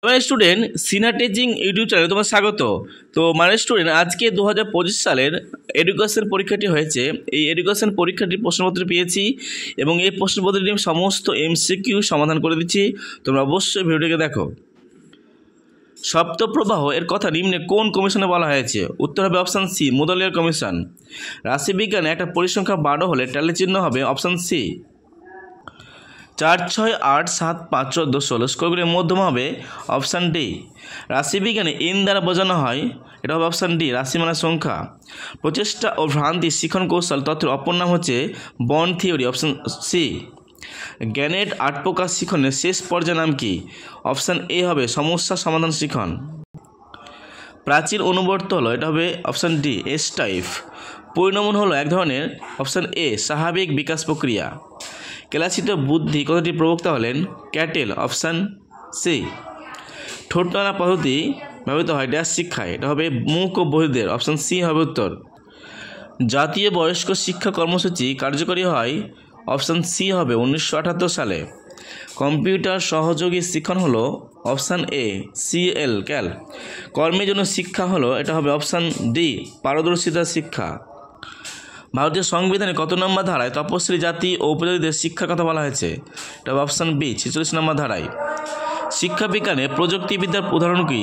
তোমার স্টুডেন্ট সিনা teaching YouTube চ্যানেলে তোমার স্বাগত। তো মানে স্টুডেন্ট আজকে 2025 সালের এডুকেশন পরীক্ষাটি হয়েছে। এই এডুকেশন পরীক্ষাটির প্রশ্নপত্র পেয়েছি এবং এই প্রশ্নপত্রটি আমি সমস্ত এমসিকিউ সমাধান করে দিচ্ছি। তোমরা অবশ্যই ভিডিওটিকে দেখো। সপ্তপ্রবাহ এর কথা নিম্নে কোন কমিশনে বলা হয়েছে? উত্তর হবে অপশান সি, মুদালিয়ার কমিশন। রাশিবিজ্ঞানে একটা পরিসংখ্যা 12 হলে ট্যালি চিহ্ন হবে অপশান সি। 4, 6, 8, 7, 5, 14, 16 স্কোরগুলির মধ্যম হবে অপশান ডি। রাশিবিজ্ঞানে এন দ্বারা বোঝানো হয়, এটা হবে অপশান ডি, রাশি মানে সংখ্যা। প্রচেষ্টা ও ভ্রান্তি শিখন কৌশল তত্ত্বের অপর নাম হচ্ছে বন্ড থিওরি, অপশান সি। জ্ঞানের 8 প্রকার শিখনের শেষ পর্যায়ের নাম কি? অপশান এ হবে সমস্যা সমাধান শিখন। প্রাচীর অনুবর্ত হলো, এটা হবে অপশান ডি, এস টাইপ। পরিণমন হলো এক ধরনের, অপশান এ, স্বাভাবিক বিকাশ প্রক্রিয়া। কেলাসিত বুদ্ধি কথাটি প্রবক্তা হলেন ক্যাটেল, অপশান সি। ঠোঁট নাড়া পদ্ধতি ব্যবহৃত হয় ড্যাশ শিক্ষায়, এটা হবে মুখ ও বহির্দের, অপশান সি হবে উত্তর। জাতীয় বয়স্ক শিক্ষা কর্মসূচি কার্যকরী হয়, অপশান সি হবে 1978 সালে। কম্পিউটার সহযোগী শিক্ষণ হলো অপশান এ, সিএল ক্যাল। কর্মের জন্য শিক্ষা হলো, এটা হবে অপশান ডি, পারদর্শিতা শিক্ষা। ভারতীয় সংবিধানে কত নম্বর ধারায় তপস্বী জাতি ও উপজাতিদের শিক্ষার কথা বলা হয়েছে? এটা হবে অপশান বি, 46 নম্বর ধারায়। শিক্ষা বিজ্ঞানে প্রযুক্তিবিদ্যার উদাহরণ কি?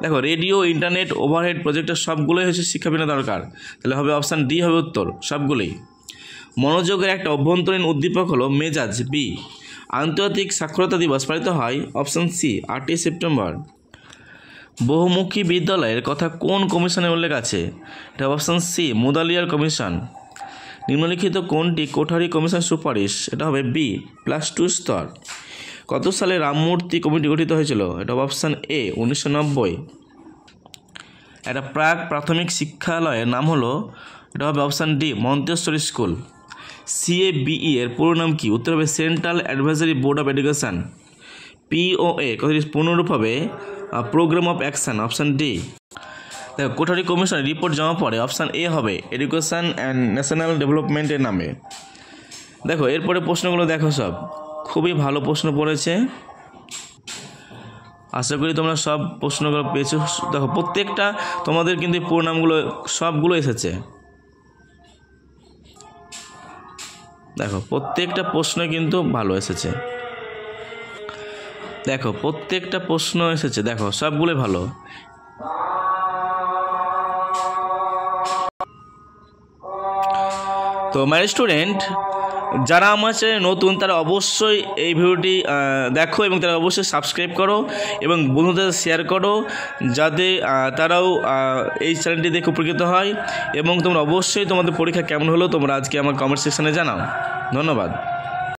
দেখো, রেডিও, ইন্টারনেট, ওভারহেড প্রজেক্টের সবগুলোই হচ্ছে শিক্ষাবিজ্ঞানে দরকার, তাহলে হবে অপশান ডি হবে উত্তর, সবগুলোই। মনোযোগের একটা অভ্যন্তরীণ উদ্দীপক হলো মেজাজ, বি। আন্তর্জাতিক সাক্ষরতা দিবস পালিত হয়, অপশান সি, 8ই সেপ্টেম্বর। বহুমুখী বিদ্যালয়ের কথা কোন কমিশনে উল্লেখ আছে? এটা অপশান সি, মুদালিয়ার কমিশন। নিম্নলিখিত কোনটি কোঠারি কমিশন সুপারিশ? এটা হবে বি, +2 স্তর। কত সালে রামমূর্তি কমিটি গঠিত হয়েছিল? এটা হবে অপশান এ, 1990। একটা প্রাথমিক শিক্ষালয়ের নাম হলো, এটা হবে option D, Montessori school. CABE এর পুরো নাম কি? উত্তর হবে central advisory board of education. POA কথাটি পূর্ণরূপ হবে programme of action, option D. দেখো, কোঠারি কমিশনের রিপোর্ট জমা পড়ে, অপশান এ হবে এডুকেশন অ্যান্ড ন্যাশনাল ডেভেলপমেন্টের নামে। দেখো, এরপরে প্রশ্নগুলো দেখো, সব খুবই ভালো প্রশ্ন পড়েছে, আশা করি তোমরা সব প্রশ্নগুলো পেয়েছো। দেখো, প্রত্যেকটা তোমাদের কিন্তু পুরো নামগুলো সবগুলো এসেছে। দেখো, প্রত্যেকটা প্রশ্ন কিন্তু ভালো এসেছে। দেখো, প্রত্যেকটা প্রশ্ন এসেছে, দেখো সবগুলোই ভালো। তো মাই স্টুডেন্ট, যারা আমার চ্যানেলে নতুন তারা অবশ্যই এই ভিডিওটি দেখো এবং তারা অবশ্যই সাবস্ক্রাইব করো এবং বন্ধুদের শেয়ার করো, যাতে তারাও এই চ্যানেলটি দেখে উপকৃত হয়। এবং তোমরা অবশ্যই তোমাদের পরীক্ষা কেমন হলো তোমরা আজকে আমার কমেন্ট সেকশানে জানাও। ধন্যবাদ।